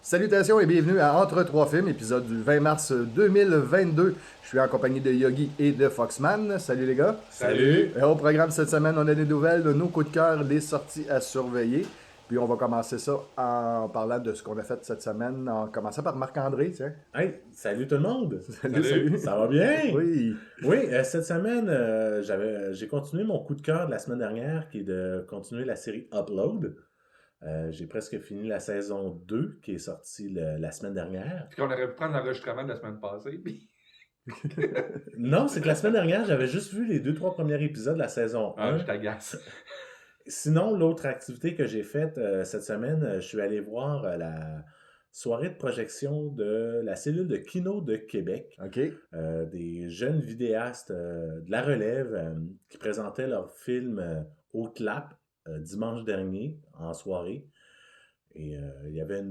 Salutations et bienvenue à Entre trois films, épisode du 20 mars 2022. Je suis en compagnie de Yogi et de Foxman. Salut les gars. Salut! Au programme cette semaine, on a des nouvelles, de nos coups de cœur, des sorties à surveiller. Puis on va commencer ça en parlant de ce qu'on a fait cette semaine, en commençant par Marc-André, tiens. Hey, salut tout le monde! Salut. Ça va bien? Oui. Oui, cette semaine, j'ai continué mon coup de cœur de la semaine dernière, qui est de continuer la série Upload. J'ai presque fini la saison 2, qui est sortie la semaine dernière. Puis qu'on aurait pu prendre l'enregistrement de la semaine passée. Non, c'est que la semaine dernière, j'avais juste vu les 2-3 premiers épisodes de la saison 1. Ah, je t'agace. Sinon, l'autre activité que j'ai faite cette semaine, je suis allé voir la soirée de projection de la cellule de Kino de Québec. OK. Des jeunes vidéastes de la relève qui présentaient leur film au Clap dimanche dernier en soirée. Et il y avait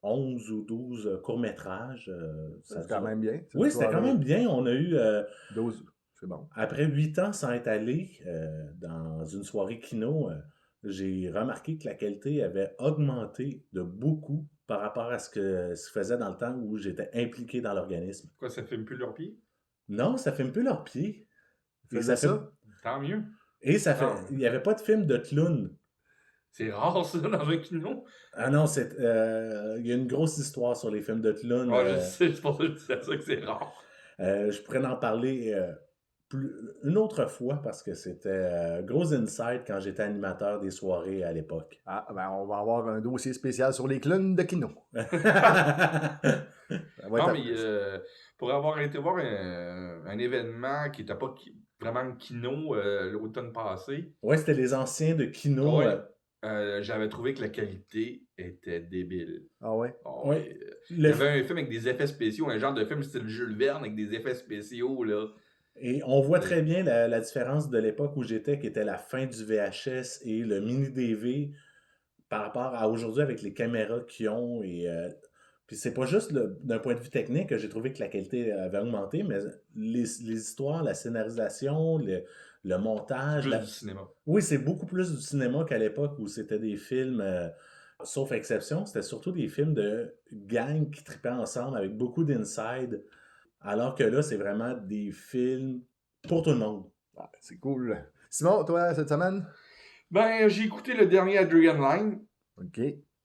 11 ou 12 courts-métrages. C'est quand même bien. Oui, c'était quand même bien. On a eu, 12, c'est bon. après 8 ans sans être allé dans une soirée kino, j'ai remarqué que la qualité avait augmenté de beaucoup par rapport à ce que se faisait dans le temps où j'étais impliqué dans l'organisme. Quoi, ça filme plus leurs pieds? Non, ça filme plus leurs pieds. Et Faisait ça fait- ça? Tant mieux. Et ça fait. Ah. Il n'y avait pas de film de clown. C'est rare, ça, dans un kino. Ah non, il y a une grosse histoire sur les films de clown. Ah, je sais, c'est pour ça que je disais ça que c'est rare. Je pourrais en parler une autre fois parce que c'était gros insight quand j'étais animateur des soirées à l'époque. Ah, ben on va avoir un dossier spécial sur les clowns de Kino. Ça va Non, être- mais pour avoir été voir un événement qui n'était pas vraiment kino l'automne passé, Ouais, c'était les anciens de Kino. Ouais. J'avais trouvé que la qualité était débile. Ah ouais? Oh, Ouais. ouais. Il y avait un film avec des effets spéciaux, un genre de film style Jules Verne avec des effets spéciaux, là. Et on voit très bien la différence de l'époque où j'étais, qui était la fin du VHS et le mini-DV par rapport à aujourd'hui avec les caméras qu'ils ont. Puis c'est pas juste d'un point de vue technique que j'ai trouvé que la qualité avait augmenté, mais les histoires, la scénarisation, le montage. Plus du cinéma. Oui, c'est beaucoup plus du cinéma qu'à l'époque où c'était des films, sauf exception, c'était surtout des films de gangs qui tripaient ensemble avec beaucoup d'inside. Alors que là, c'est vraiment des films pour tout le monde. Ah, c'est cool. Simon, toi, cette semaine? Ben, j'ai écouté le dernier Adrian Lyne. OK.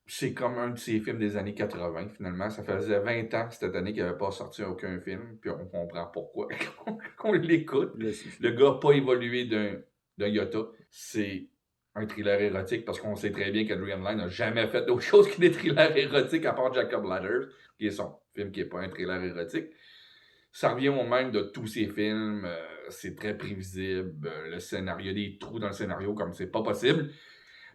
C'est comme un de ces films des années 80, finalement. Ça faisait 20 ans cette année qu'il n'avait pas sorti aucun film, puis on comprend pourquoi qu'on l'écoute. Le gars n'a pas évolué d'un iota. C'est un thriller érotique, parce qu'on sait très bien qu'Adrian Lyne n'a jamais fait d'autre chose que des thrillers érotiques, à part Jacob Ladders, qui est son film qui n'est pas un thriller érotique. Ça revient au même de tous ces films. C'est très prévisible. Le scénario, il y a des trous dans le scénario comme c'est pas possible.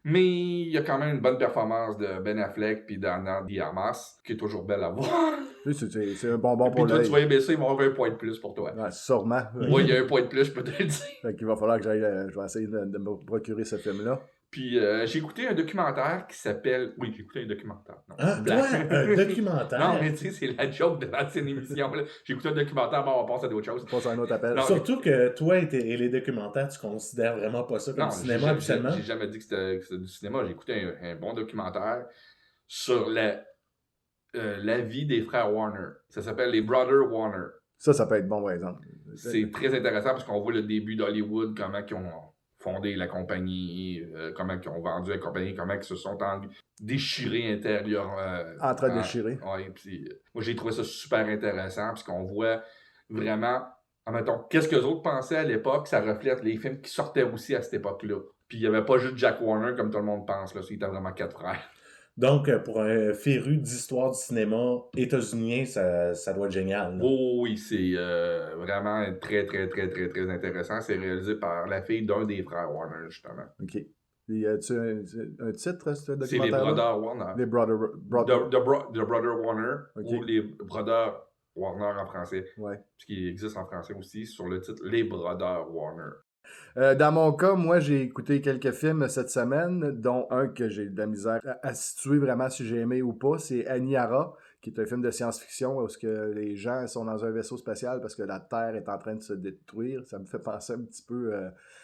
Mais il y a quand même une bonne performance de Ben Affleck puis d'Anna de Armas, qui est toujours belle à voir. C'est un bonbon Puis pour toi, l'œil. tu vas y baisser, ils vont avoir un point de plus pour toi. Ouais, sûrement. Moi, il y a un point de plus, je peux te le dire. Fait qu'il va falloir que j'aille. Je vais essayer de me procurer ce film-là. Puis j'ai écouté un documentaire qui s'appelle... Oui, j'ai écouté un documentaire. Non, Ah, c'est toi, blague. un documentaire. Non, mais tu sais, c'est la joke de l'ancienne émission. Là. J'ai écouté un documentaire, bon, on passe à d'autres choses. On passe à un autre appel. Non, Surtout que toi et les documentaires, tu considères vraiment pas ça comme Non, cinéma habituellement. j'ai jamais dit que c'était du cinéma. J'ai écouté un bon documentaire sur la vie des frères Warner. Ça s'appelle les Brothers Warner. Ça peut être bon, par exemple. C'est très intéressant parce qu'on voit le début d'Hollywood, comment ils ont fondé la compagnie, comment ils ont vendu la compagnie, comment ils se sont déchirés intérieurement. Entre-déchirés. Oui, puis moi j'ai trouvé ça super intéressant parce qu'on voit vraiment, admettons, qu'est-ce que les autres pensaient à l'époque, ça reflète les films qui sortaient aussi à cette époque-là. Puis il n'y avait pas juste Jack Warner comme tout le monde pense, là, il était vraiment 4 frères. Donc, pour un féru d'histoire du cinéma états-unien, ça doit être génial. Là. Oh oui, c'est vraiment très, très, très, très, très intéressant. C'est réalisé par la fille d'un des frères Warner, justement. OK. Y a-tu un titre, ce C'est les documentaire? Brothers Warner. Les Brothers. The Brother Warner, Okay. ou les Brothers Warner en français. Ouais. Ce qui existe en français aussi, sur le titre Les Brothers Warner. Dans mon cas, moi, j'ai écouté quelques films cette semaine, dont un que j'ai de la misère à situer vraiment si j'ai aimé ou pas. C'est Aniara, qui est un film de science-fiction où que les gens sont dans un vaisseau spatial parce que la Terre est en train de se détruire. Ça me fait penser un petit peu...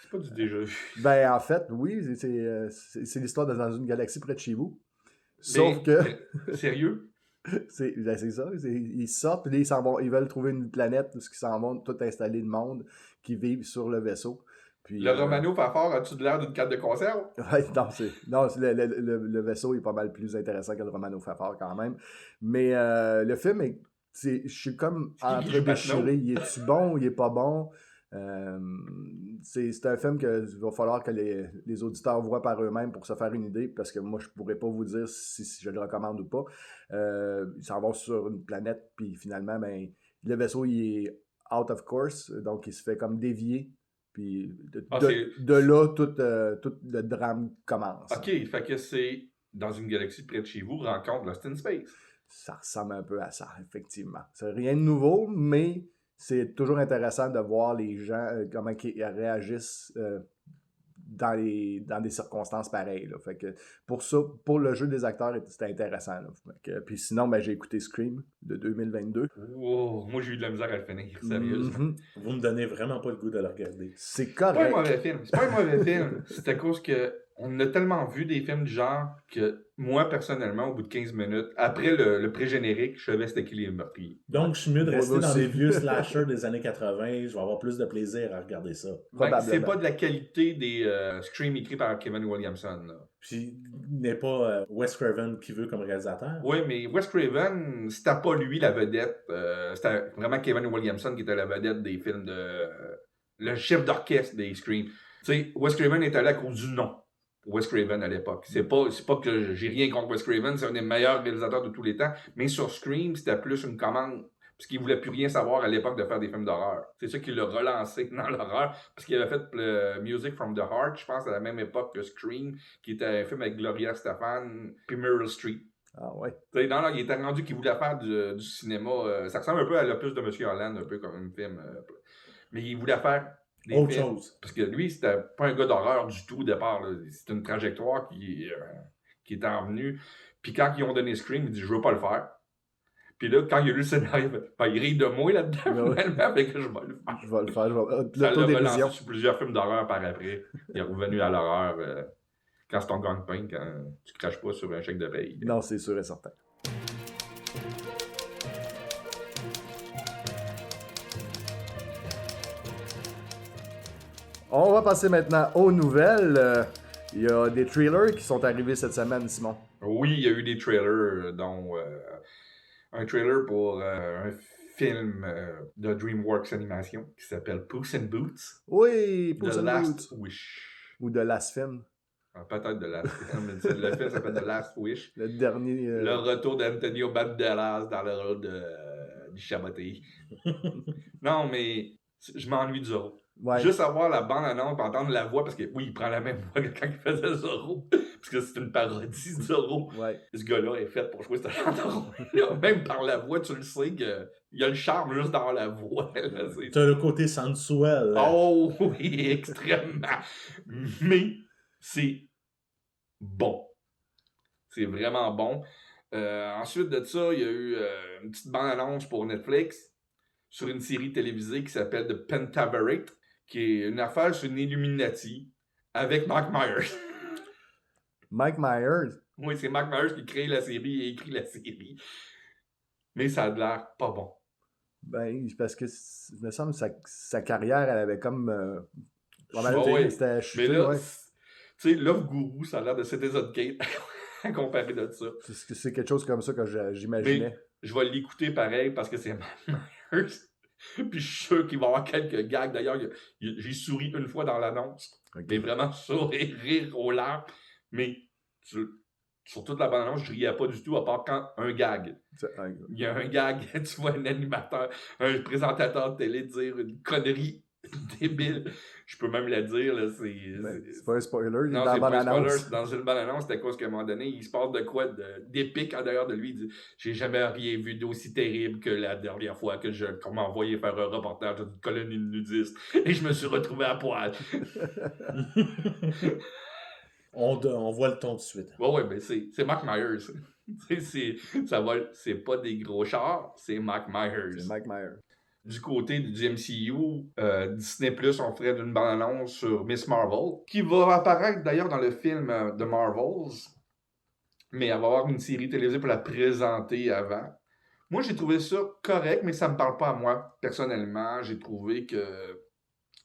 C'est pas du déjà vu. Ben, en fait, oui, c'est l'histoire dans une galaxie près de chez vous. Sauf que... Sérieux? C'est ça. Ils sortent, puis là, ils veulent trouver une planète où ils s'en vont tout installer le monde qui vivent sur le vaisseau. Puis, le Romano Fafard, as-tu de l'air d'une canne de conserve? Ouais, non, le vaisseau est pas mal plus intéressant que le Romano Fafard quand même. Mais le film, je suis comme entre déchiré. Il est-tu bon ou il est pas bon? C'est un film qu'il va falloir que les auditeurs voient par eux-mêmes pour se faire une idée, parce que moi, je pourrais pas vous dire si je le recommande ou pas. Ils s'en vont sur une planète, puis finalement, ben, le vaisseau, il est out of course, donc il se fait comme dévier. Puis de là, tout le drame commence. OK, fait que c'est dans une galaxie près de chez vous, rencontre Lost in Space. Ça ressemble un peu à ça, effectivement. C'est rien de nouveau, mais c'est toujours intéressant de voir les gens, comment ils réagissent dans des circonstances pareilles. Là. Fait que pour le jeu des acteurs, c'était intéressant. Là. Puis sinon, ben, j'ai écouté Scream de 2022. Wow, moi j'ai eu de la misère à le finir, sérieusement. Vous me donnez vraiment pas le goût de le regarder. C'est pas un correct. mauvais film. C'est pas un mauvais film. C'est à cause que on a tellement vu des films du genre que moi, personnellement, au bout de 15 minutes, après le pré-générique, je savais c'était qui les meurtriers. Donc, je suis mieux de Moi rester dans aussi. les vieux slashers des années 80. Je vais avoir plus de plaisir à regarder ça. Ben, c'est pas de la qualité des Scream écrits par Kevin Williamson. Là. Puis, il n'est pas Wes Craven qui veut comme réalisateur. Oui, mais Wes Craven, c'était pas lui la vedette. C'était vraiment Kevin Williamson qui était la vedette des films de... le chef d'orchestre des Scream. Tu sais, Wes Craven est allé à cause du nom. Wes Craven à l'époque. C'est pas que j'ai rien contre Wes Craven, c'est un des meilleurs réalisateurs de tous les temps. Mais sur Scream, c'était plus une commande. Parce qu'il voulait plus rien savoir à l'époque de faire des films d'horreur. C'est ça qui l'a relancé dans l'horreur. Parce qu'il avait fait le Music from the Heart, je pense, à la même époque que Scream, qui était un film avec Gloria Estefan puis Meryl Streep. Ah ouais. T'sais, non, il était rendu qu'il voulait faire du cinéma. Ça ressemble un peu à l'opus de Monsieur Holland, un peu comme un film. Mais il voulait faire des autre films. chose. Parce que lui, c'était pas un gars d'horreur du tout au départ. C'était une trajectoire qui était en venue. Puis quand ils ont donné Scream, il dit « Je veux pas le faire ». Puis là, quand il a lu le scénario, il rit de moi là-dedans, finalement, fait que je vais le faire. Je vais le faire. Ça l'a relancé sur plusieurs films d'horreur par après. Il est revenu à l'horreur quand c'est ton gang-pain, quand tu craches pas sur un chèque de paye. Non, c'est sûr et certain. On va passer maintenant aux nouvelles. Il y a des trailers qui sont arrivés cette semaine, Simon. Oui, il y a eu des trailers, dont un trailer pour un film de DreamWorks Animation qui s'appelle Puss in Boots. Oui, Puss in Boots. Wish. Ou The Last Film. Peut-être The Last Film. Le film s'appelle The Last Wish. Le dernier... Le retour d'Antonio Banderas dans le rôle du Chaboté. Non, mais je m'ennuie de Zorro. Ouais. Juste avoir la bande-annonce, entendre la voix, parce que oui, il prend la même voix que quand il faisait Zorro, parce que c'est une parodie de Zorro. Ouais. Ce gars-là est fait pour jouer ce genre de rôle-là. Même par la voix, tu le sais qu'il y a le charme juste dans la voix. T'as le côté sensuel. Oh oui, extrêmement. Mais c'est bon. C'est vraiment bon. Ensuite de ça, il y a eu une petite bande-annonce pour Netflix sur une série télévisée qui s'appelle The Pentaverate, qui est une affaire sur une Illuminati avec Mike Myers. Mike Myers? Oui, c'est Mike Myers qui crée la série et écrit la série. Mais ça a l'air pas bon. Ben, parce que, il me semble, sa carrière, elle avait comme... c'était chuté, mais là, ouais. Tu sais, Love Guru, ça a l'air de Citizen Kane à comparer de ça. C'est quelque chose comme ça que j'imaginais. Mais je vais l'écouter pareil parce que c'est Mike Myers. Puis je suis sûr qu'il va y avoir quelques gags. D'ailleurs, j'ai souri une fois dans l'annonce. Okay. Mais vraiment sourire, rire aux larmes. Mais sur toute la bande-annonce, je riais pas du tout, à part quand un gag. Il y a un gag, tu vois un animateur, un présentateur de télé dire une connerie débile. Je peux même la dire, là, c'est pas un spoiler, non, c'est pas un spoiler. Dans une bande-annonce, c'était quoi, qu'à un moment donné, il se passe de quoi d'épique en dehors de lui. Il dit « J'ai jamais rien vu d'aussi terrible que la dernière fois que qu'on m'a envoyé faire un reportage d'une colonie de nudistes et je me suis retrouvé à poil. » On voit le ton tout de suite. Ouais, mais c'est Mike Myers. C'est pas des gros chars, c'est Mike Myers. C'est Mike Myers. Du côté du MCU, Disney+, on ferait une bande-annonce sur Miss Marvel, qui va apparaître d'ailleurs dans le film de Marvels. mais elle va avoir une série télévisée pour la présenter avant. Moi, j'ai trouvé ça correct, mais ça me parle pas à moi. Personnellement, j'ai trouvé que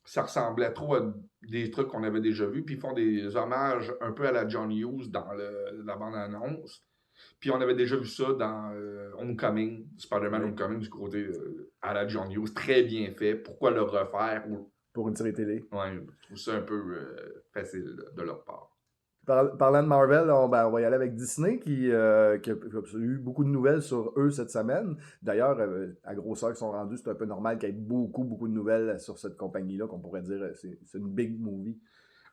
ça ressemblait trop à des trucs qu'on avait déjà vus, puis ils font des hommages un peu à la John Hughes dans la bande-annonce. Puis on avait déjà vu ça dans Homecoming, Spider-Man Homecoming, du côté à la John Hughes. Très bien fait. Pourquoi le refaire? Pour une série télé. Ouais, je trouve ça un peu facile de leur part. Parlant de Marvel, on va y aller avec Disney qui a eu beaucoup de nouvelles sur eux cette semaine. D'ailleurs, à grosseur qu'ils sont rendus, c'est un peu normal qu'il y ait beaucoup de nouvelles sur cette compagnie-là, qu'on pourrait dire c'est une big movie.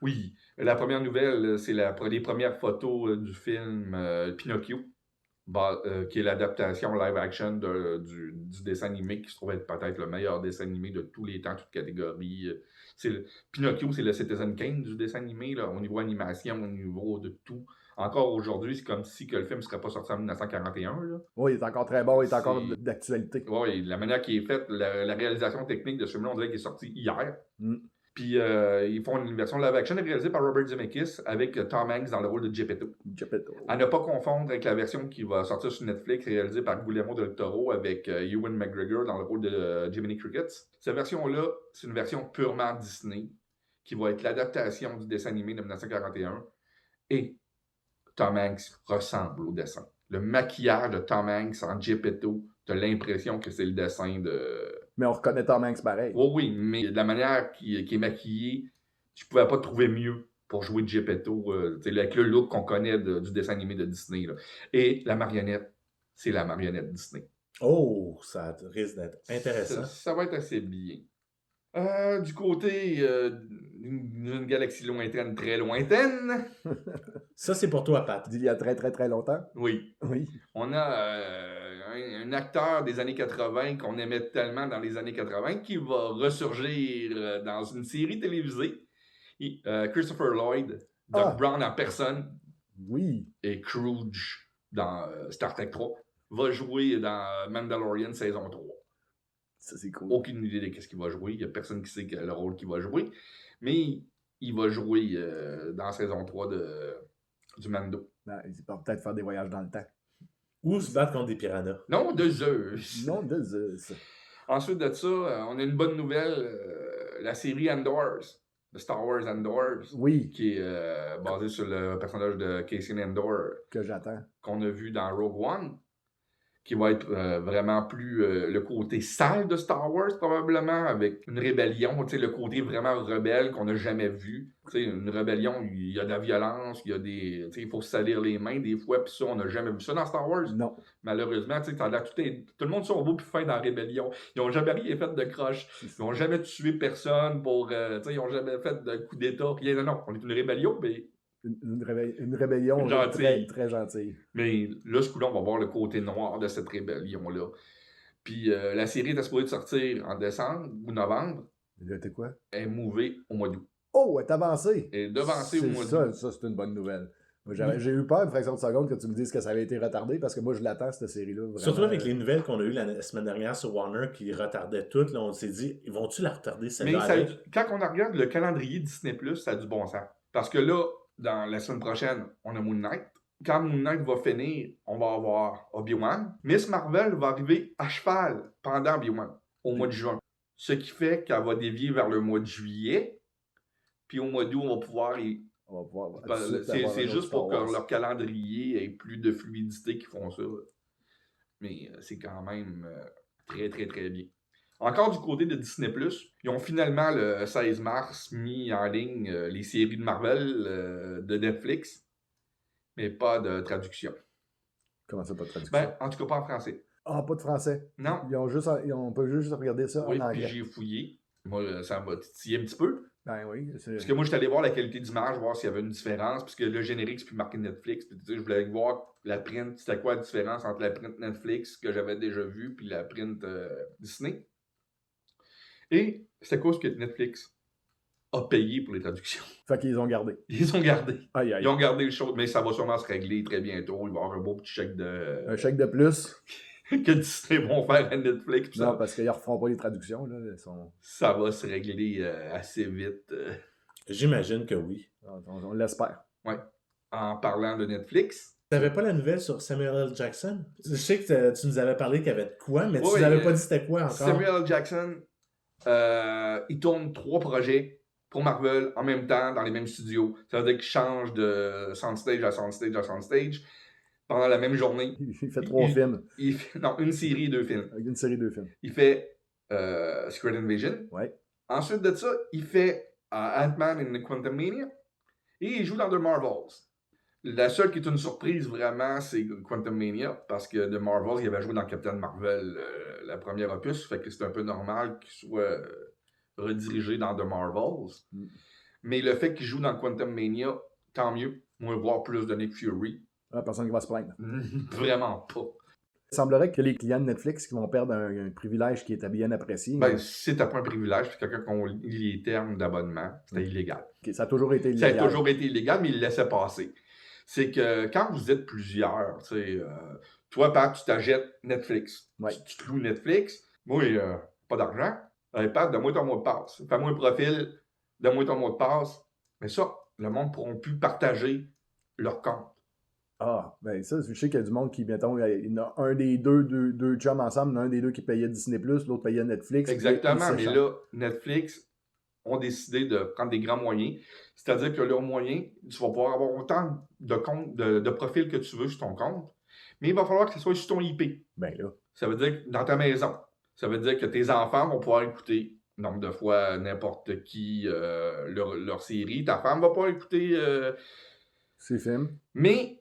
Oui, la première nouvelle, c'est les premières photos du film Pinocchio, qui est l'adaptation live-action du dessin animé qui se trouve être peut-être le meilleur dessin animé de tous les temps, toutes catégories. Pinocchio, c'est le Citizen Kane du dessin animé, là, au niveau animation, au niveau de tout. Encore aujourd'hui, c'est comme si que le film ne serait pas sorti en 1941. Là. Oui, il est encore très bon, il est encore d'actualité. Oui, la manière qui est faite, la réalisation technique de ce film-là, on dirait qu'il est sorti hier. Puis ils font une version live-action réalisée par Robert Zemeckis avec Tom Hanks dans le rôle de Geppetto. À ne pas confondre avec la version qui va sortir sur Netflix réalisée par Guillermo del Toro avec Ewan McGregor dans le rôle de Jiminy Cricket. Cette version-là, c'est une version purement Disney qui va être l'adaptation du dessin animé de 1941 et Tom Hanks ressemble au dessin. Le maquillage de Tom Hanks en Geppetto, t'as l'impression que c'est le dessin de... Mais on reconnaît Tom Hanks pareil. Oui, mais de la manière qui est maquillée, je pouvais pas trouver mieux pour jouer Geppetto, avec le look qu'on connaît du dessin animé de Disney. Là. Et la marionnette, c'est la marionnette Disney. Oh, ça risque d'être intéressant. Ça va être assez bien. Du côté d'une galaxie lointaine, très lointaine. Ça, c'est pour toi, Pat. D'il y a très, très, très longtemps. Oui. On a un acteur des années 80 qu'on aimait tellement dans les années 80 qui va ressurgir dans une série télévisée. Christopher Lloyd, Doc Brown en personne. Oui. Et Scrooge dans Star Trek 3 va jouer dans Mandalorian saison 3. Ça, c'est cool. Aucune idée de ce qu'il va jouer. Il n'y a personne qui sait le rôle qu'il va jouer. Mais il va jouer dans saison 3 du Mando. Ben, il va peut-être faire des voyages dans le temps. Ou se battre contre des piranhas. Non, de Zeus. Non, de Zeus. Ensuite de ça, on a une bonne nouvelle. La série Andor, de Star Wars Andor. Oui. Qui est basée sur le personnage de Cassian Andor. Que j'attends. Qu'on a vu dans Rogue One. Qui va être vraiment plus le côté sale de Star Wars, probablement, avec une rébellion, le côté vraiment rebelle qu'on n'a jamais vu. Une rébellion, il y a de la violence, il faut se salir les mains des fois, puis ça, on n'a jamais vu ça dans Star Wars. Non. Malheureusement, tout le monde sur beau puis fin dans la rébellion. Ils n'ont jamais rien fait de croche. Ils n'ont jamais tué personne pour... ils n'ont jamais fait de coup d'état. Rien. Non, on est une rébellion, mais... Une rébellion très, très gentille. Mais là, ce coup-là, on va voir le côté noir de cette rébellion-là. Puis la série est supposée de sortir en décembre ou novembre. T'es quoi? Elle est mouvée au mois d'août. Oh, elle est avancée! Elle est devancée au mois d'août. Ça, c'est une bonne nouvelle. J'ai eu peur une fraction de seconde que tu me dises que ça avait été retardé parce que moi, je l'attends, cette série-là. Vraiment. Surtout avec les nouvelles qu'on a eues la semaine dernière sur Warner qui retardaient toutes, là, on s'est dit, vont-tu la retarder celle-là? Mais quand on regarde le calendrier Disney+, ça a du bon sens. Parce que là, dans la semaine prochaine, on a Moon Knight. Quand Moon Knight va finir, on va avoir Obi-Wan. Miss Marvel va arriver à cheval pendant Obi-Wan, au mois de juin. Ce qui fait qu'elle va dévier vers le mois de juillet. Puis au mois d'août, on va pouvoir... C'est juste pour que leur calendrier ait plus de fluidité qu'ils font ça. Mais c'est quand même très, très, très bien. Encore du côté de Disney+, ils ont finalement le 16 mars mis en ligne les séries de Marvel de Netflix, mais pas de traduction. Comment ça, pas de traduction? Ben, en tout cas, pas en français. Ah, pas de français? Non. On peut juste regarder ça en anglais. Oui, puis j'ai fouillé. Moi, ça m'a titillé un petit peu. Ben oui. Parce que moi, j'étais allé voir la qualité d'image, voir s'il y avait une différence, puisque le générique, c'est plus marqué Netflix. Puis, je voulais voir la print, c'était quoi la différence entre la print Netflix que j'avais déjà vue, puis la print Disney. Et c'est à cause que Netflix a payé pour les traductions. Fait qu'ils ont gardé. Ils ont gardé. Aïe, aïe. Ils ont gardé le show, mais ça va sûrement se régler très bientôt. Il va y avoir un beau petit chèque de... Un chèque de plus. que Disney vont faire à Netflix. Non, parce qu'ils ne refont pas les traductions. Là. Ça va se régler assez vite. J'imagine que oui. On l'espère. Ouais. En parlant de Netflix, T'avais pas la nouvelle sur Samuel L. Jackson? Je sais que tu nous avais parlé qu'il y avait de quoi, mais tu Oui, nous avais pas dit c'était quoi encore. Samuel L. Jackson, il tourne 3 projets pour Marvel en même temps dans les mêmes studios. Ça veut dire qu'il change de soundstage à soundstage à soundstage pendant la même journée. Il fait 3 films. Non, une série et 2 films. Une série de 2 films. Il fait Secret Invasion. Ouais. Ensuite de ça, il fait Ant-Man and the Quantumania. Et il joue dans The Marvels. La seule qui est une surprise vraiment, c'est Quantumania, parce que The Marvels, il avait joué dans Captain Marvel, la première opus, fait que c'est un peu normal qu'il soit redirigé dans The Marvels. Mais le fait qu'il joue dans Quantumania, tant mieux. Moi, voir plus de Nick Fury. Personne qui va se plaindre. Vraiment pas. Il semblerait que les clients de Netflix qui vont perdre un privilège qui était bien apprécié. Ben, si t'as pas un privilège, puis quelqu'un qu'on lit les termes d'abonnement, c'était illégal. Okay, ça a toujours été illégal. Ça a toujours été illégal, mais il le laissait passer. C'est que quand vous êtes plusieurs, tu sais, toi, Pat, tu t'achètes Netflix. Ouais. Tu te loues Netflix. Moi, pas d'argent. Pat, donne-moi ton mot de passe. Fais-moi un profil, donne-moi ton mot de passe. Mais ça, le monde ne pourra plus partager leur compte. Ah, ben ça, je sais qu'il y a du monde qui, mettons, il y en a un des deux chums ensemble, un des deux qui payait Disney+, l'autre payait Netflix. Exactement, mais là, Netflix ont décidé de prendre des grands moyens. C'est-à-dire que leurs moyens, tu vas pouvoir avoir autant de comptes, de profils que tu veux sur ton compte, mais il va falloir que ce soit sur ton IP. Ben là. Ça veut dire que dans ta maison. Ça veut dire que tes enfants vont pouvoir écouter nombre de fois n'importe qui leur série. Ta femme va pouvoir écouter ces films. Mais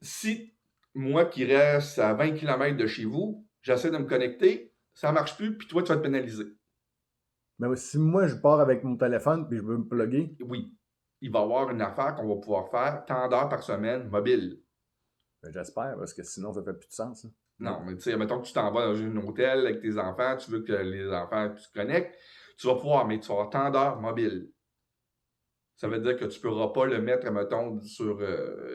si moi qui reste à 20 km de chez vous, j'essaie de me connecter, ça ne marche plus, puis toi, tu vas te pénaliser. Mais si moi, je pars avec mon téléphone puis je veux me plugger. Oui. Il va y avoir une affaire qu'on va pouvoir faire tant d'heures par semaine mobile. Ben, j'espère, parce que sinon, ça fait plus de sens. Hein. Non, mais tu sais, mettons que tu t'en vas dans un hôtel avec tes enfants, tu veux que les enfants se connectent, tu vas pouvoir, mais tu vas avoir tant d'heures mobile. Ça veut dire que tu ne pourras pas le mettre, mettons, sur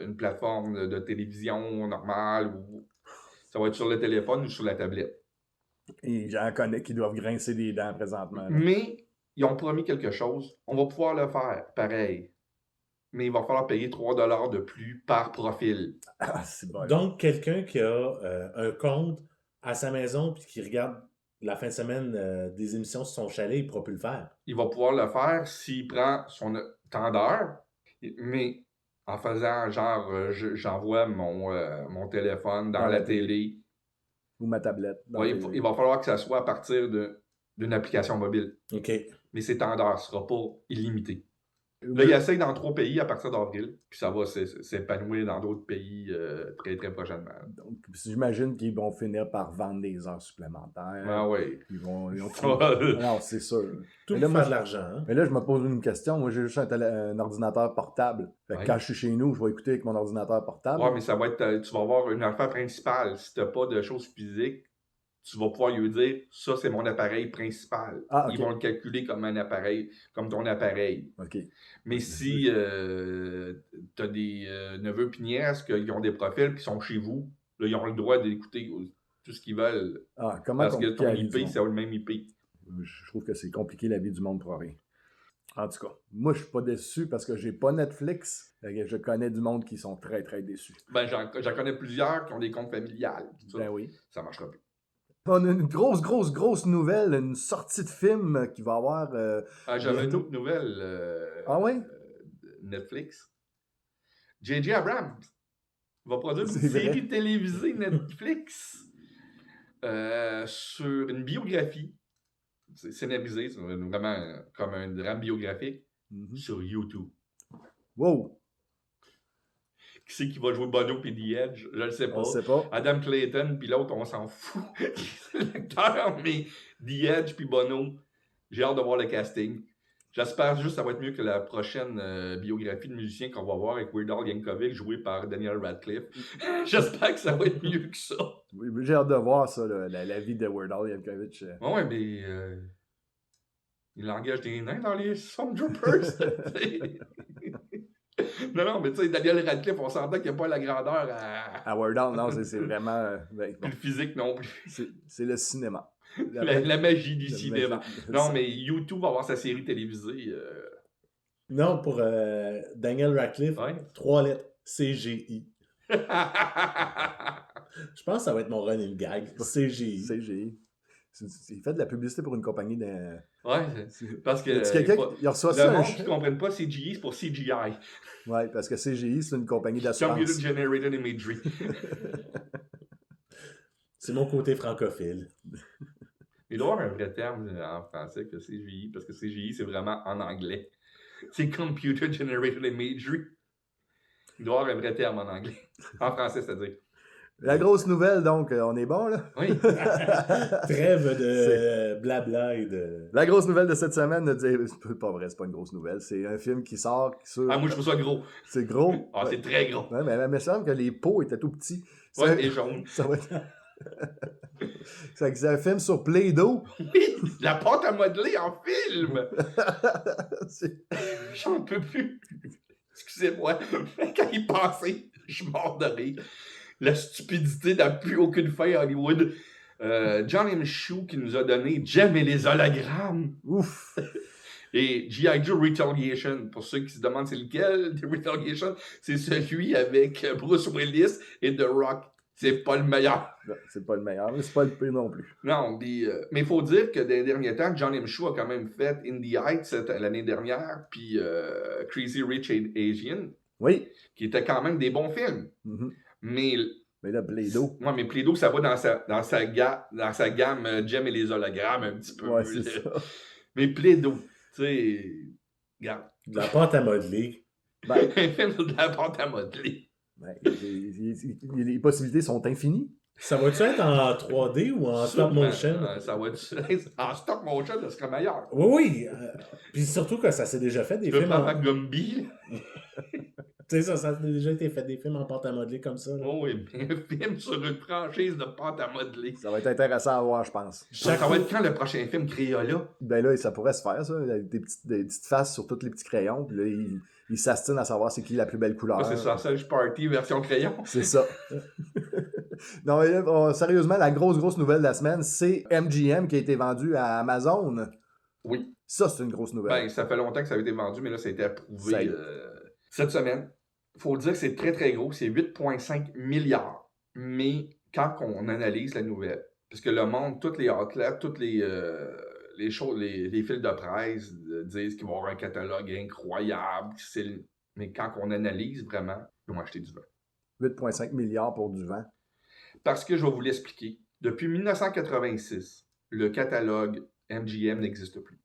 une plateforme de télévision normale ou ça va être sur le téléphone ou sur la tablette. Et j'en connais qui doivent grincer des dents présentement. Là. Mais ils ont promis quelque chose. On va pouvoir le faire, pareil. Mais il va falloir payer 3$ de plus par profil. Ah, c'est bon. Donc, quelqu'un qui a un compte à sa maison puis qui regarde la fin de semaine des émissions sur son chalet, il ne pourra plus le faire. Il va pouvoir le faire s'il prend son temps d'heure, mais en faisant genre, j'envoie mon téléphone dans la télé. Ou ma tablette. Ouais, il va falloir que ça soit à partir d'une application mobile. OK. Mais ces temps d'heure ne sera pas illimité. Là, il essaye dans 3 pays à partir d'avril, puis ça va s'épanouir dans d'autres pays très, très prochainement. Donc, j'imagine qu'ils vont finir par vendre des heures supplémentaires. Ah oui. Ils vont non, c'est sûr. Tout pour faire de l'argent. Hein? Mais là, je me pose une question. Moi, j'ai juste un ordinateur portable. Fait que quand je suis chez nous, je vais écouter avec mon ordinateur portable. Oui, mais ça va être... tu vas avoir une affaire principale. Si tu n'as pas de choses physiques, tu vas pouvoir lui dire « ça, c'est mon appareil principal ». Ah, okay. Ils vont le calculer comme un appareil, comme ton appareil. Okay. Mais si tu as des neveux et nièces qui ont des profils qui sont chez vous, là, ils ont le droit d'écouter tout ce qu'ils veulent. Ah, comment parce que ton IP, c'est le même IP. Je trouve que c'est compliqué la vie du monde pour rien. En tout cas, moi, je suis pas déçu parce que j'ai pas Netflix. Je connais du monde qui sont très, très déçus. Ben, j'en connais plusieurs qui ont des comptes familiales. Ben oui. Ça marchera plus. On a une grosse nouvelle, une sortie de film qui va avoir... J'avais une autre nouvelle. Ah oui? Netflix. J.J. Abrams va produire une série télévisée Netflix sur une biographie. C'est scénarisé, c'est vraiment comme un drame biographique sur YouTube. Wow! Qui c'est qui va jouer Bono et The Edge? Je le sais pas. On sait pas. Adam Clayton, puis l'autre, on s'en fout. C'est l'acteur, mais The Edge puis Bono, j'ai hâte de voir le casting. J'espère juste que ça va être mieux que la prochaine biographie de musicien qu'on va voir avec Weird Al Yankovic, joué par Daniel Radcliffe. J'espère que ça va être mieux que ça. Oui, j'ai hâte de voir ça, la vie de Weird Al Yankovic. Ouais, mais il engage des nains dans les Stormtroopers. Non, mais tu sais, Daniel Radcliffe, on s'entend qu'il n'y a pas la grandeur à Weird Al, non, c'est vraiment... bon. Le physique non plus. C'est le cinéma. La magie du cinéma. Non, mais YouTube va avoir sa série télévisée. Non, pour Daniel Radcliffe, 3 lettres. CGI. Je pense que ça va être mon running gag. CGI. CGI. Il fait de la publicité pour une compagnie de... Ouais, parce que il reçoit le ça, monde qui ne comprenne pas CGI, c'est pour CGI. Ouais, parce que CGI, c'est une compagnie d'assurance. Computer Generated Imagery. C'est mon côté francophile. Il doit y avoir un vrai terme en français que CGI, parce que CGI, c'est vraiment en anglais. C'est Computer Generated Imagery. Il doit y avoir un vrai terme en anglais. En français, c'est-à-dire. La grosse nouvelle, donc, on est bon, là? Oui. Trêve de blabla et de... La grosse nouvelle de cette semaine, c'est pas vrai, c'est pas une grosse nouvelle. C'est un film qui sort sur... Ah, moi, je trouve ça gros. C'est gros. Ah, c'est très gros. Ouais, mais il me semble que les pots étaient tout petits. Ouais, et jaune. Ça va être... c'est un film sur Play-Doh. Oui, la pâte à modeler en film. J'en peux plus. Excusez-moi. Quand il passait, je suis mort de rire. La stupidité n'a plus aucune fin à Hollywood. John M. Chu qui nous a donné Jem et les hologrammes. Ouf! Et G.I. Joe Retaliation, pour ceux qui se demandent c'est lequel de Retaliation, c'est celui avec Bruce Willis et The Rock. C'est pas le meilleur. Non, c'est pas le meilleur, mais c'est pas le pire non plus. Non, mais il faut dire que dans les derniers temps, John M. Chu a quand même fait In the Heights l'année dernière, puis Crazy Rich Asian, oui, qui étaient quand même des bons films. Mm-hmm. Mais là, Play-Doh. Ouais, mais Play-Doh, ça va dans sa gamme Jem et les hologrammes un petit peu. Ouais, c'est ça. Mais Play-Doh, tu sais, regarde. De la pâte à modeler. Un film de la pâte à modeler. Ben, les possibilités sont infinies. Ça va-tu être en 3D ou en stop motion? Ça va être en stop motion, ça serait meilleur. Oui. Puis surtout que ça s'est déjà fait des films en Gumby. Tu sais, ça a déjà été fait des films en pâte à modeler comme ça. Là. Oh oui, mais un film sur une franchise de pâte à modeler. Ça va être intéressant à voir, je pense. Ça va être quand le prochain film Crayola? Ben là, ça pourrait se faire, ça. Des petites faces sur tous les petits crayons. Puis là, ils s'astinent à savoir c'est qui la plus belle couleur. Ah, c'est Sausage Party version crayon. C'est ça. Non, mais là, sérieusement, la grosse nouvelle de la semaine, c'est MGM qui a été vendu à Amazon. Oui. Ça, c'est une grosse nouvelle. Ben, ça fait longtemps que ça avait été vendu, mais là, ça a été approuvé cette semaine. Il faut dire que c'est très, très gros. C'est 8,5 milliards. Mais quand on analyse la nouvelle, parce que le monde, tous les outlets, toutes les choses, les fils de presse disent qu'il va y avoir un catalogue incroyable. Mais quand on analyse vraiment, ils vont acheter du vin. 8,5 milliards pour du vin. Parce que je vais vous l'expliquer. Depuis 1986, le catalogue MGM n'existe plus.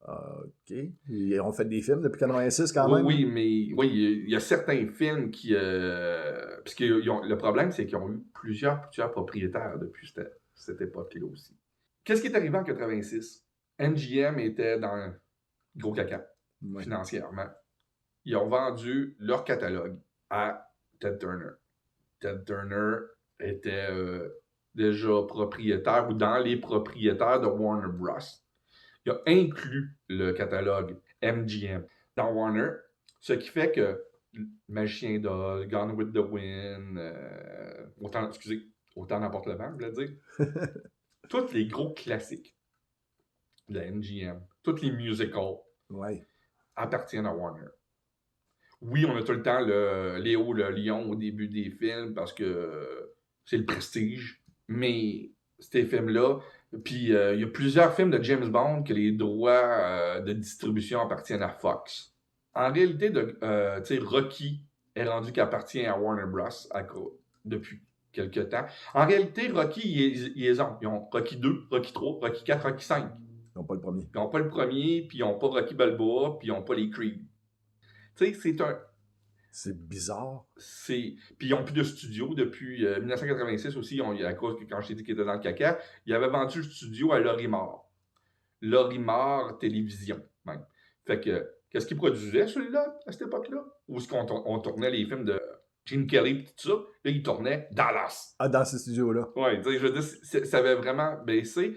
OK. Ils ont fait des films depuis 1986 quand même. Oui, mais il y a certains films qui... parce que le problème, c'est qu'ils ont eu plusieurs propriétaires depuis cette époque-là aussi. Qu'est-ce qui est arrivé en 1986? MGM était dans un gros caca, financièrement. Ils ont vendu leur catalogue à Ted Turner. Ted Turner était déjà propriétaire ou dans les propriétaires de Warner Bros. Il a inclus le catalogue MGM dans Warner, ce qui fait que Magicien d'Oz, Gone with the Wind, autant n'importe le vent, je voulais dire, tous les gros classiques de la MGM, tous les musicals appartiennent à Warner. Oui, on a tout le temps le Léo le lion au début des films parce que c'est le prestige, mais ces films-là, puis il y a plusieurs films de James Bond que les droits de distribution appartiennent à Fox. En réalité, Rocky est rendu qu'il appartient à Warner Bros. Depuis quelques temps. En réalité, Rocky, ils ont Rocky 2, Rocky 3, Rocky 4, Rocky 5. Ils n'ont pas le premier. Ils n'ont pas le premier, puis ils n'ont pas Rocky Balboa, puis ils n'ont pas les Creed. Tu sais, c'est bizarre. Puis ils n'ont plus de studio depuis 1986 aussi. À cause que quand je t'ai dit qu'ils étaient dans le caca, ils avaient vendu le studio à Lorimar. Lorimar Télévision, même. Fait que, qu'est-ce qu'ils produisaient, celui-là, à cette époque-là? Où est-ce qu'on tournait les films de Gene Kelly et tout ça? Là, ils tournaient Dallas. Ah, dans ces studios-là. Oui, je veux dire, ça avait vraiment baissé.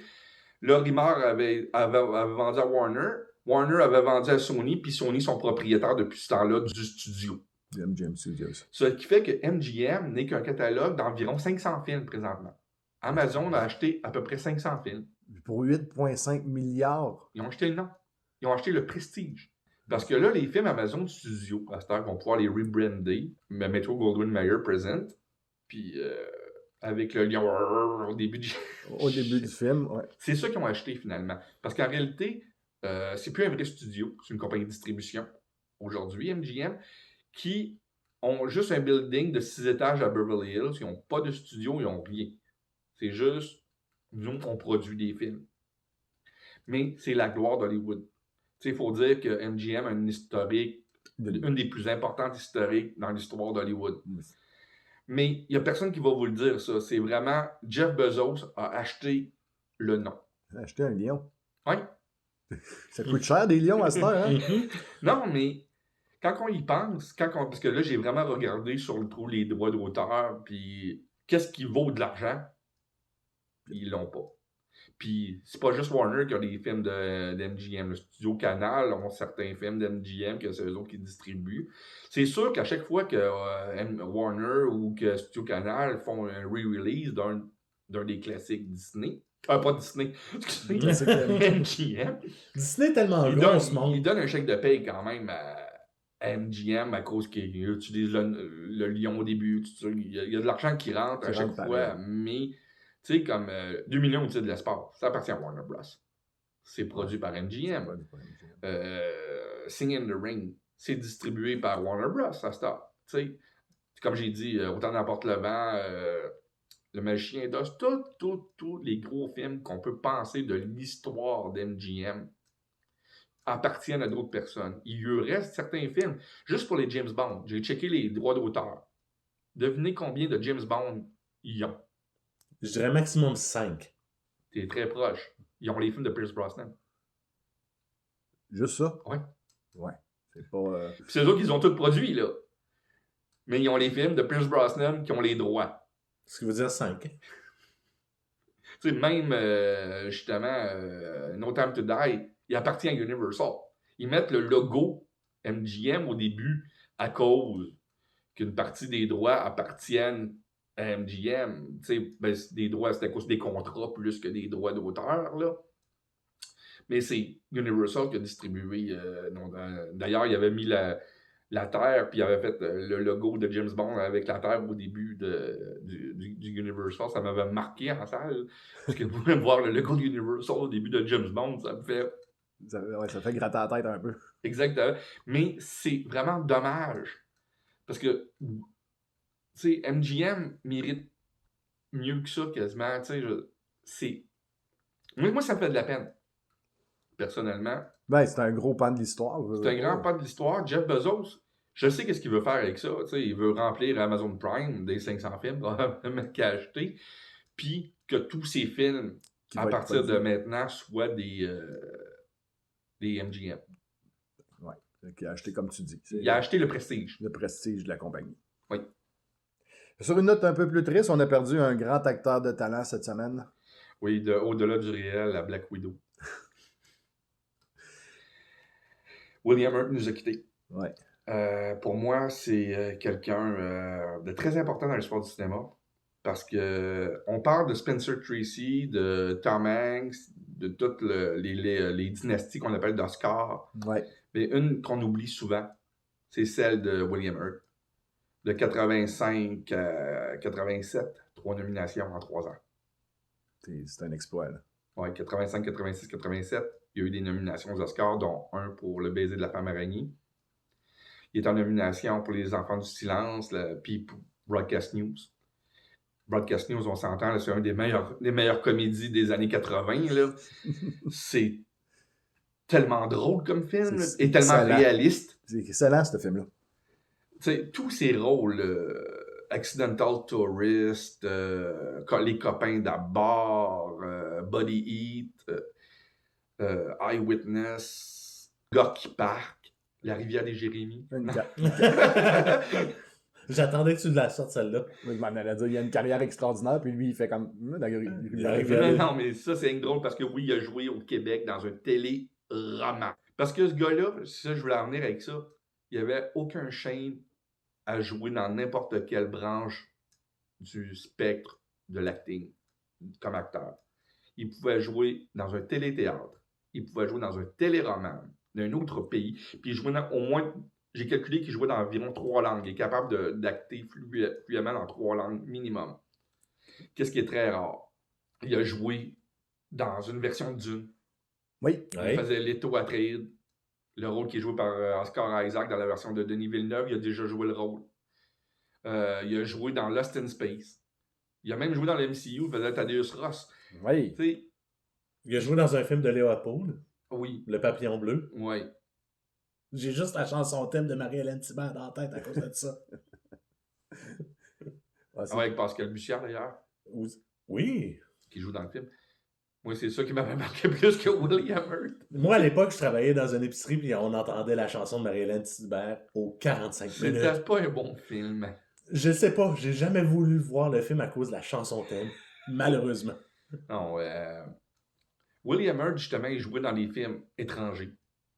Lorimar avait vendu à Warner. Warner avait vendu à Sony, puis Sony sont propriétaires depuis ce temps-là du studio. MGM Studios. Ce qui fait que MGM n'est qu'un catalogue d'environ 500 films présentement. Amazon a acheté à peu près 500 films. Pour 8,5 milliards. Ils ont acheté le nom. Ils ont acheté le prestige. Parce que là, les films Amazon Studios, à cette heure, vont pouvoir les rebrander. Mais Metro Goldwyn Mayer present. Puis avec le lion au début du... Au début du film, ouais. C'est ça qu'ils ont acheté finalement. Parce qu'en réalité, c'est plus un vrai studio, c'est une compagnie de distribution aujourd'hui, MGM, qui ont juste un building de 6 étages à Beverly Hills. Ils n'ont pas de studio, ils n'ont rien. C'est juste, nous, on produit des films. Mais c'est la gloire d'Hollywood. Il faut dire que MGM a une historique, une des plus importantes historiques dans l'histoire d'Hollywood. Mais il n'y a personne qui va vous le dire, ça. C'est vraiment, Jeff Bezos a acheté le nom. Il a acheté un lion. Oui. Ça coûte cher, des lions, à cette heure, hein? Non, mais quand on y pense, parce que là, j'ai vraiment regardé sur le trou les droits d'auteur, puis qu'est-ce qui vaut de l'argent? Ils l'ont pas. Puis c'est pas juste Warner qui a des films d'MGM. Le studio Canal ont certains films d'MGM que c'est eux autres qui distribuent. C'est sûr qu'à chaque fois que Warner ou que Studio Canal font un re-release d'un des classiques Disney, pas Disney, MGM. Disney est tellement gros en ce moment. Il donne un chèque de paye quand même à MGM à cause qu'il utilise le lion au début. Il y a de l'argent qui rentre à chaque fois, mais tu sais, comme 2 millions au titre de l'espace, ça appartient à Warner Bros. C'est produit par MGM. Sing in the Ring, c'est distribué par Warner Bros. Ça start. Tu sais, comme j'ai dit, Autant n'importe le vent, Le Magicien d'Oz, tous les gros films qu'on peut penser de l'histoire d'MGM appartiennent à d'autres personnes. Il lui reste certains films, juste pour les James Bond. J'ai checké les droits d'auteur. Devinez combien de James Bond ils ont. Je dirais maximum 5. T'es très proche. Ils ont les films de Pierce Brosnan. Juste ça? Oui. Ouais. C'est pas... Puis c'est eux autres qu'ils ont tous produits, là. Mais ils ont les films de Pierce Brosnan qui ont les droits. Ce qui veut dire 5. Tu sais, même, justement, No Time to Die, il appartient à Universal. Ils mettent le logo MGM au début à cause qu'une partie des droits appartiennent à MGM. Tu sais, ben, des droits, c'est à cause des contrats plus que des droits d'auteur, là. Mais c'est Universal qui a distribué. D'ailleurs, il avait mis la Terre, puis il avait fait le logo de James Bond avec la Terre au début du Universal. Ça m'avait marqué en salle. Parce que vous pouvez voir le logo de Universal au début de James Bond, ça me fait... Ça fait gratter la tête un peu. Exactement. Mais c'est vraiment dommage. Parce que, tu sais, MGM mérite mieux que ça quasiment. Tu sais, moi, ça me fait de la peine. Personnellement. Ben, c'est un gros pan de l'histoire. C'est un grand pan de l'histoire. Jeff Bezos, je sais qu'est-ce qu'il veut faire avec ça. Il veut remplir Amazon Prime des 500 films qu'il a acheté. Puis que tous ces films, à partir de maintenant, soient des MGM. Oui. Il a acheté, comme tu dis. Il a acheté le prestige. Le prestige de la compagnie. Oui. Sur une note un peu plus triste, on a perdu un grand acteur de talent cette semaine. Oui, au-delà du réel, la Black Widow. William Hurt nous a quittés. Ouais. Pour moi, c'est quelqu'un de très important dans l'histoire du cinéma. Parce que on parle de Spencer Tracy, de Tom Hanks, de toutes les dynasties qu'on appelle d'Oscar. Ouais. Mais une qu'on oublie souvent, c'est celle de William Hurt. De 85 à 87, 3 nominations en 3 ans. C'est un exploit, là. Oui, 85, 86, 87. Il y a eu des nominations aux Oscars, dont un pour Le baiser de la femme araignée. Il est en nomination pour Les enfants du silence, puis pour Broadcast News. Broadcast News, on s'entend, c'est un des meilleures comédies des années 80. Là. C'est tellement drôle comme film et tellement excellent. réaliste. C'est excellent, ce film-là. T'sais, tous ces rôles, Accidental Tourist, Les copains d'abord, Body Heat, Eyewitness, Gorky Park, La rivière des Jérémies. J'attendais que tu la sortes, celle-là. Je m'en allais dire, il a une carrière extraordinaire, puis lui, il fait comme... Non, mais ça, c'est drôle parce que oui, il a joué au Québec dans un téléroman. Parce que ce gars-là, ça, je voulais en venir avec ça, il n'y avait aucun shame à jouer dans n'importe quelle branche du spectre de l'acting comme acteur. Il pouvait jouer dans un téléthéâtre, il pouvait jouer dans un téléroman, d'un autre pays. Puis il jouait au moins, j'ai calculé qu'il jouait dans environ 3 langues. Il est capable d'acter fluidement dans 3 langues minimum. Qu'est-ce qui est très rare? Il a joué dans une version de Dune. Oui. Il faisait Leto Atreides, le rôle qui est joué par Oscar Isaac dans la version de Denis Villeneuve. Il a déjà joué le rôle. Il a joué dans Lost in Space. Il a même joué dans le MCU. Il faisait Thaddeus Ross. Oui. T'sais, Il a joué dans un film de Léopold, oui. Le Papillon Bleu. Oui. J'ai juste la chanson thème de Marie-Hélène Thibert dans la tête à cause de ça. Avec Pascal Bussière, d'ailleurs. Oui. Qui joue dans le film. Moi, c'est ça qui m'avait marqué plus que William Hurt. Moi, à l'époque, je travaillais dans une épicerie puis on entendait la chanson de Marie-Hélène Thibert aux 45 minutes. C'était pas un bon film. Je sais pas, j'ai jamais voulu voir le film à cause de la chanson thème, malheureusement. Non, William Hurt, justement, il jouait dans les films étrangers.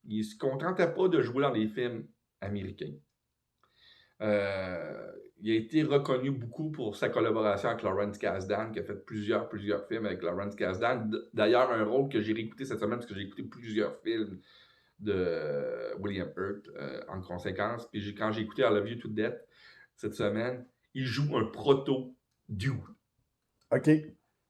Il se contentait pas de jouer dans les films américains. Il a été reconnu beaucoup pour sa collaboration avec Lawrence Kasdan, qui a fait plusieurs films avec Lawrence Kasdan. D'ailleurs, un rôle que j'ai réécouté cette semaine, parce que j'ai écouté plusieurs films de William Hurt en conséquence. Puis quand j'ai écouté I Love You to Death cette semaine, il joue un proto-dude. OK.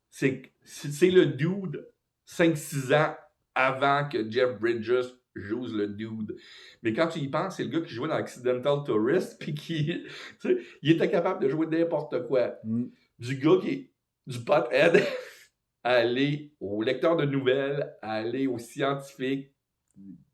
C'est le dude 5-6 ans avant que Jeff Bridges joue le dude. Mais quand tu y penses, c'est le gars qui jouait dans Accidental Tourist, puis il était capable de jouer n'importe quoi. Du gars qui est du pothead à aller au lecteur de nouvelles, à aller au scientifique.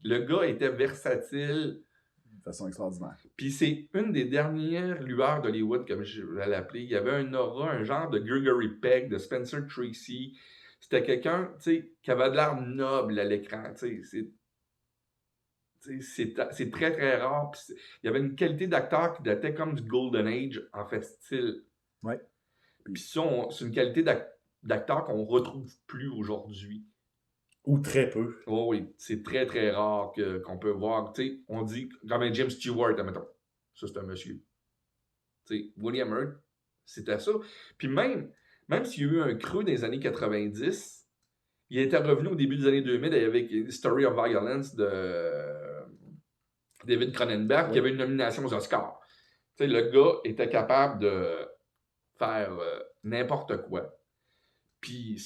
Le gars était versatile. De façon extraordinaire. Puis c'est une des dernières lueurs d'Hollywood, comme je vais l'appeler. Il y avait un aura, un genre de Gregory Peck, de Spencer Tracy. C'était quelqu'un, qui avait de l'air noble à l'écran, c'est très, très rare. Puis il y avait une qualité d'acteur qui datait comme du Golden Age, en fait, style. Ouais. Puis ça, c'est une qualité d'acteur qu'on retrouve plus aujourd'hui. Ou très peu. Oh oui, c'est très, très rare qu'on peut voir. On dit, comme un James Stewart, admettons. Ça, c'est un monsieur. William Hurt, c'était ça. Puis même s'il y a eu un creux dans les années 90, il était revenu au début des années 2000 avec History of Violence de David Cronenberg, qui avait une nomination aux Oscars. Le gars était capable de faire n'importe quoi. Puis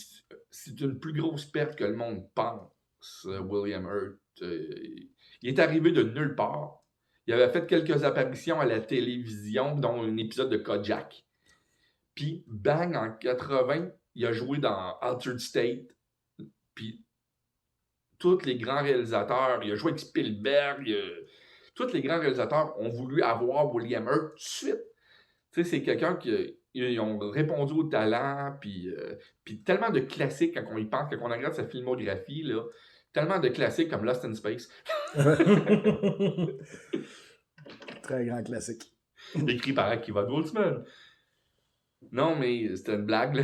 c'est une plus grosse perte que le monde pense, William Hurt. Il est arrivé de nulle part. Il avait fait quelques apparitions à la télévision, dont un épisode de Kojak. Puis, bang, en 80, il a joué dans Altered State. Puis, tous les grands réalisateurs, il a joué avec Spielberg, tous les grands réalisateurs ont voulu avoir William Hurt tout de suite. C'est quelqu'un qui... Ils ont répondu au talent, puis tellement de classiques quand on y pense, quand on regarde sa filmographie, là, tellement de classiques comme Lost in Space. Très grand classique. Écrit par Akiva Goldsman. Non, mais c'était une blague, là.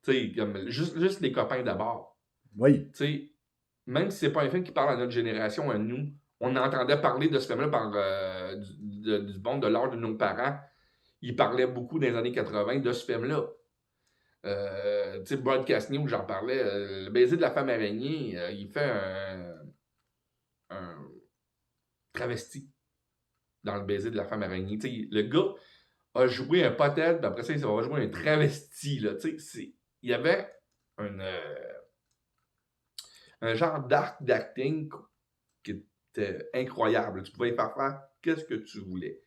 Tu sais, comme juste les copains d'abord. Oui. Tu sais, même si c'est pas un film qui parle à notre génération, à nous, on entendait parler de ce film-là par du monde de l'âge de nos parents. Il parlait beaucoup dans les années 80 de ce film-là. Tu sais, Broadcast News, j'en parlais. Le baiser de la femme araignée, il fait un travesti dans le baiser de la femme araignée. Tu sais, le gars a joué un potel, puis après ça, il va jouer un travesti. Là. Tu sais, il y avait un genre d'art d'acting qui était incroyable. Tu pouvais y faire qu'est-ce que tu voulais.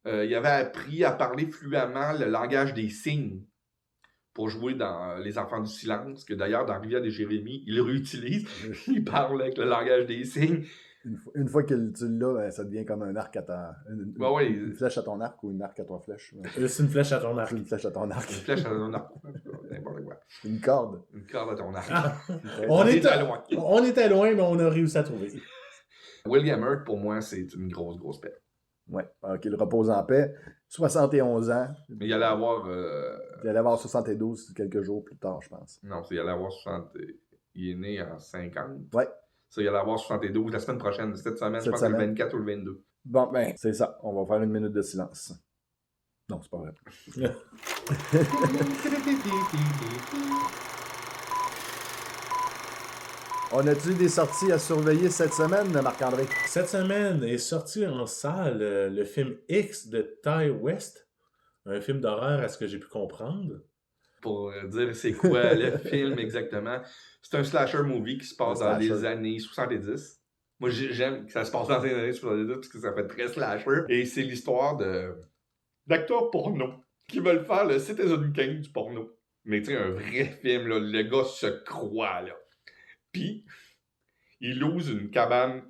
Il avait appris à parler fluemment le langage des signes pour jouer dans Les Enfants du Silence, que d'ailleurs, dans Rivière des Jérémies, il le réutilise. Il parle avec le langage des signes. Une fois que tu l'as, ça devient comme un arc à ta... Une flèche à ton arc ou une arc à ton flèche. C'est une flèche à ton arc. Une flèche à ton arc. Une flèche à ton arc. N'importe quoi. Une corde. Une corde à ton arc. Ah, on était loin, mais on a réussi à trouver. William Hurt, pour moi, c'est une grosse perte. Oui, qu'il repose en paix. 71 ans. Mais il allait avoir... Il allait avoir 72 quelques jours plus tard, je pense. Non, il allait avoir 60... Il est né en 50. Oui. Ça, il allait avoir 72 la semaine prochaine. Cette semaine, je pense que le 24 ou le 22. Bon, ben, c'est ça. On va faire une minute de silence. Non, c'est pas vrai. On a-tu des sorties à surveiller cette semaine, Marc-André? Cette semaine est sorti en salle le film X de Ty West, un film d'horreur à ce que j'ai pu comprendre. Pour dire c'est quoi le film exactement, c'est un slasher movie qui se passe dans les années 70. Moi, j'aime que ça se passe dans les années 70 parce que ça fait très slasher. Et c'est l'histoire d'acteurs porno qui veulent faire le Citizen Kane du porno. Mais tu sais, un vrai film, là, le gars se croit, là. Puis, ils louent une cabane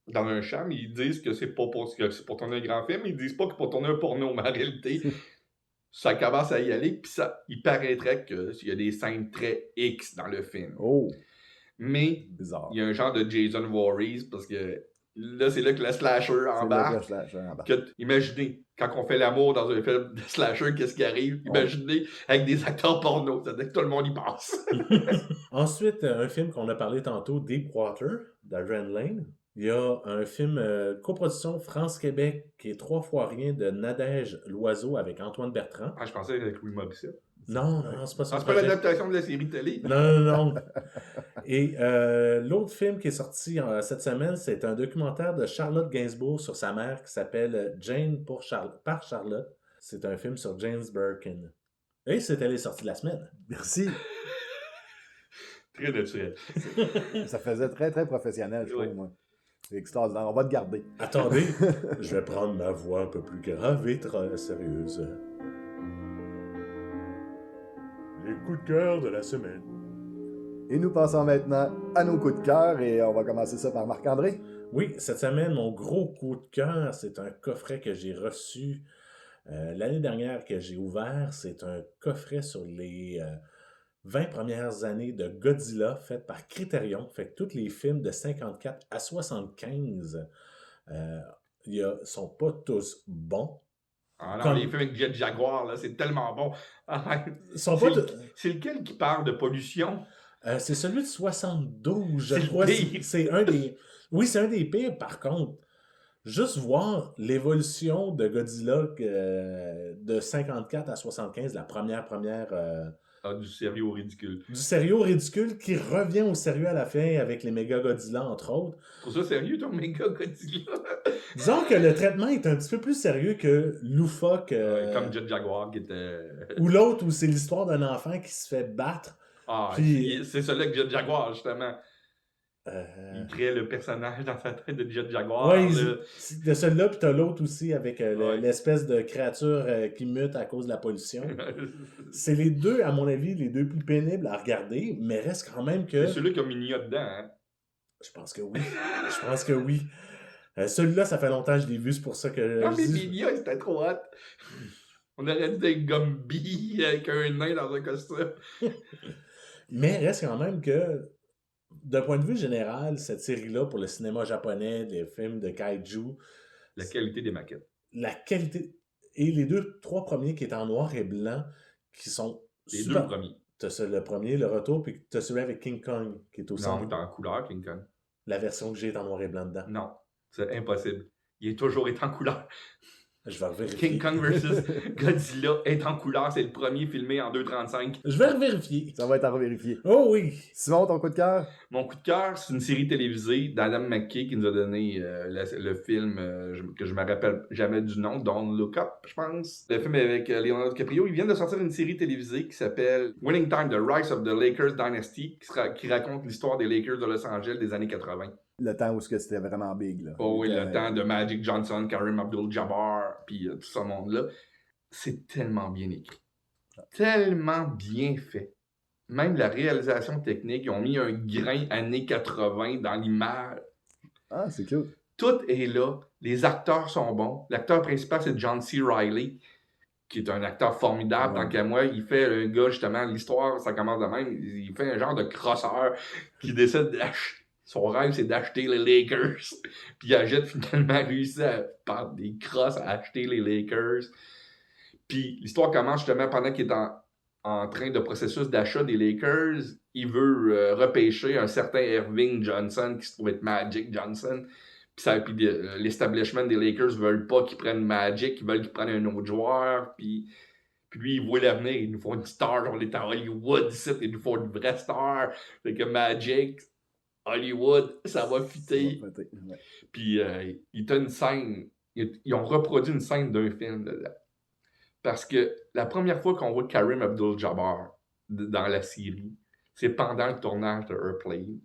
dans un champ, mais ils disent que c'est pas pour tourner un grand film. Ils disent pas que pour tourner un porno, mais en réalité, ça commence à y aller, puis il paraîtrait qu'il y a des scènes très X dans le film. Oh! Mais il y a un genre de Jason Voorhees, parce que là, c'est là que le slasher embarque. Imaginez, quand on fait l'amour dans un film de slasher, qu'est-ce qui arrive? Imaginez, avec des acteurs porno, ça veut dire que tout le monde y passe. Ensuite, un film qu'on a parlé tantôt, Deepwater, d'Adrian Lane. Il y a un film coproduction France-Québec qui est 3 fois rien de Nadège Loiseau avec Antoine Bertrand. Ah, je pensais avec Louis Morissette. Non, c'est pas ça. C'est pas l'adaptation de la série télé. Non. Et l'autre film qui est sorti cette semaine, c'est un documentaire de Charlotte Gainsbourg sur sa mère qui s'appelle Jane par Charlotte. C'est un film sur James Birkin. Et c'était les sorties de la semaine. Merci. Très naturel. Ça faisait très, très professionnel, je trouve, moi. C'est extraordinaire. On va te garder. Attendez, je vais prendre ma voix un peu plus grave et très sérieuse. Les coups de cœur de la semaine. Et nous passons maintenant à nos coups de cœur et on va commencer ça par Marc-André. Oui, cette semaine, mon gros coup de cœur, c'est un coffret que j'ai reçu l'année dernière que j'ai ouvert. C'est un coffret sur les 20 premières années de Godzilla fait par Criterion. Fait que tous les films de 54 à 75 sont pas tous bons. Ah non, les films avec Jet Jaguar, là, c'est tellement bon. C'est lequel qui parle de pollution? C'est celui de 72, je crois. C'est un des... Oui, c'est un des pires, par contre. Juste voir l'évolution de Godzilla de 54 à 75, la première... du sérieux au ridicule. Du sérieux au ridicule qui revient au sérieux à la fin avec les méga Godzilla, entre autres. Pour ça, sérieux, ton méga Godzilla? Disons que le traitement est un petit peu plus sérieux que loufoque. Comme Jet Jaguar qui était... ou l'autre où c'est l'histoire d'un enfant qui se fait battre. Ah, puis... c'est celui avec Jet Jaguar, justement. Il crée le personnage dans sa tête de Jet Jaguar. Oui, de celui-là, puis t'as l'autre aussi avec l'espèce de créature qui mute à cause de la pollution. C'est les deux, à mon avis, les deux plus pénibles à regarder, mais reste quand même que... C'est celui qui a Minia dedans, hein? Je pense que oui. Celui-là, ça fait longtemps que je l'ai vu, c'est pour ça que... Non, mais Minia, c'était trop hot. On aurait dit des Gumby avec un nain dans un costume. Mais reste quand même que... D'un point de vue général, cette série-là, pour le cinéma japonais, les films de kaiju... La qualité des maquettes. La qualité... Et les 3 premiers qui étaient en noir et blanc, qui sont... Les 2 premiers. T'as le premier, le retour, puis t'as celui avec King Kong, qui est aussi... Non, il est en couleur, King Kong. La version que j'ai est en noir et blanc dedans. Non, c'est impossible. Il est toujours en couleur. Je vais revérifier. King Kong vs. Godzilla est en couleur. C'est le premier filmé en 2.35. Je vais revérifier. Ça va être à revérifier. Oh oui! Simon, ton coup de cœur? Mon coup de cœur, c'est une série télévisée d'Adam McKay qui nous a donné le film que je me rappelle jamais du nom, Don't Look Up, je pense. Le film avec Leonardo DiCaprio. Ils viennent de sortir une série télévisée qui s'appelle Winning Time, The Rise of the Lakers Dynasty, qui raconte l'histoire des Lakers de Los Angeles des années 80. Le temps où c'était vraiment big, là. Oh oui, le temps de Magic Johnson, Kareem Abdul-Jabbar, puis tout ce monde-là. C'est tellement bien écrit. Tellement bien fait. Même la réalisation technique, ils ont mis un grain années 80 dans l'image. Ah, c'est cool. Tout est là. Les acteurs sont bons. L'acteur principal, c'est John C. Reilly, qui est un acteur formidable. Tant qu'à moi, il fait un gars, justement, l'histoire, ça commence de même. Il fait un genre de crosseur qui décide d'acheter. Son rêve, c'est d'acheter les Lakers. Puis il a finalement réussi à faire des crosses à acheter les Lakers. Puis l'histoire commence justement pendant qu'il est en train de processus d'achat des Lakers. Il veut repêcher un certain Erving Johnson qui se trouve être Magic Johnson. Puis l'establishment des Lakers veulent pas qu'ils prennent Magic, ils veulent qu'ils prennent un autre joueur. Puis Puis lui, il voit l'avenir, il nous faut une star, on est en Hollywood ici, il nous faut une vraie star. Fait que Magic, Hollywood, ça va fitter. Ouais. Puis il t'a une scène, ils ont reproduit une scène d'un film dedans. Parce que la première fois qu'on voit Kareem Abdul-Jabbar dans la série, c'est pendant le tournage de Airplane.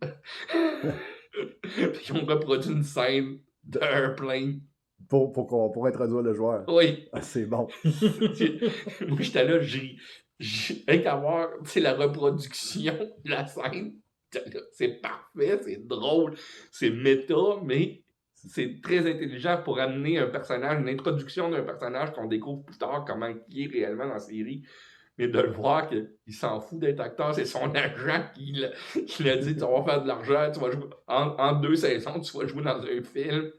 Puis ils ont reproduit une scène de Airplane. Pour introduire le joueur. Oui. Ah, c'est bon. Moi, j'étais là, rien qu'à voir, c'est la reproduction de la scène. C'est parfait, c'est drôle, c'est méta, mais c'est très intelligent pour amener un personnage, une introduction d'un personnage qu'on découvre plus tard comment il est réellement dans la série. Mais de le voir qu'il s'en fout d'être acteur, c'est son agent qui l'a dit, tu vas faire de l'argent, tu vas jouer en 2 saisons, tu vas jouer dans un film.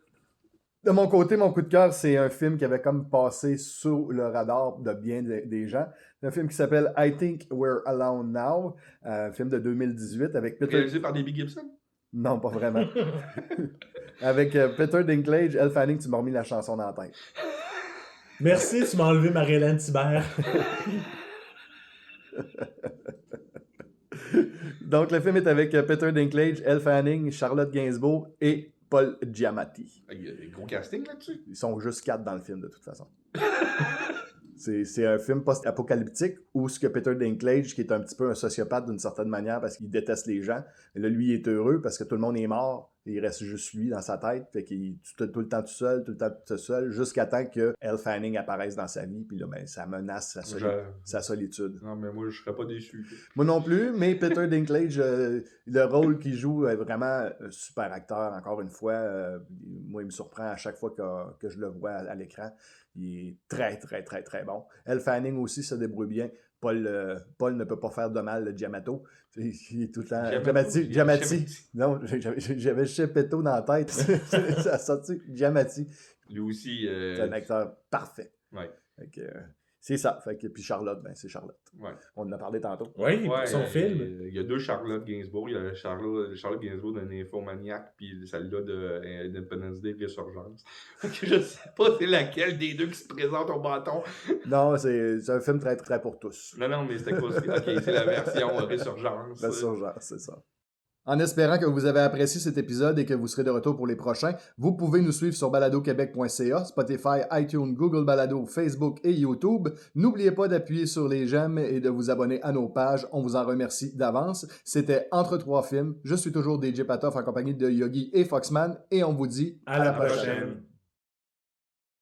De mon côté, mon coup de cœur, c'est un film qui avait comme passé sous le radar de bien des gens. C'est un film qui s'appelle I Think We're Alone Now, un film de 2018 avec Peter... Réalisé par Debbie Gibson? Non, pas vraiment. Avec Peter Dinklage, Elle Fanning, tu m'as remis la chanson dans la tête. Merci, tu m'as enlevé Marie-Hélène Thibert. Donc, le film est avec Peter Dinklage, Elle Fanning, Charlotte Gainsbourg et Paul Giamatti. Il y a des gros casting là-dessus. Ils sont juste 4 dans le film, de toute façon. C'est un film post-apocalyptique où ce que Peter Dinklage, qui est un petit peu un sociopathe d'une certaine manière parce qu'il déteste les gens, et là, lui, il est heureux parce que tout le monde est mort et il reste juste lui dans sa tête. Fait qu'il est tout le temps tout seul, jusqu'à temps que Elle Fanning apparaisse dans sa vie. Puis là, ben, ça menace sa solitude. Non, mais moi, je serais pas déçu. Moi non plus, mais Peter Dinklage, le rôle qu'il joue est vraiment un super acteur, encore une fois. Moi, il me surprend à chaque fois que je le vois à l'écran. Il est très, très, très, très bon. Elle Fanning aussi se débrouille bien. Paul ne peut pas faire de mal, le Giamatti. Il est tout le temps... Giamatti. Non, j'avais Chepeto dans la tête. Ça a sorti Giamatti. Lui aussi... C'est un acteur parfait. Ouais. C'est ça. Puis Charlotte, ben c'est Charlotte. Ouais. On en a parlé tantôt. Oui, pour son film. Il y a 2 Charlotte Gainsbourg. Il y a Charlotte Gainsbourg d'un Nymphomaniac, puis celle-là d'Independence Day Resurgence. Je sais pas c'est laquelle des deux qui se présente au bâton. Non, c'est un film très, très pour tous. Non, mais c'était quoi? C'est la version Resurgence. Resurgence, c'est ça. En espérant que vous avez apprécié cet épisode et que vous serez de retour pour les prochains, vous pouvez nous suivre sur baladoquebec.ca, Spotify, iTunes, Google Balado, Facebook et YouTube. N'oubliez pas d'appuyer sur les j'aime et de vous abonner à nos pages. On vous en remercie d'avance. C'était Entre 3 films. Je suis toujours DJ Patoff en compagnie de Yogi et Foxman et on vous dit à la prochaine.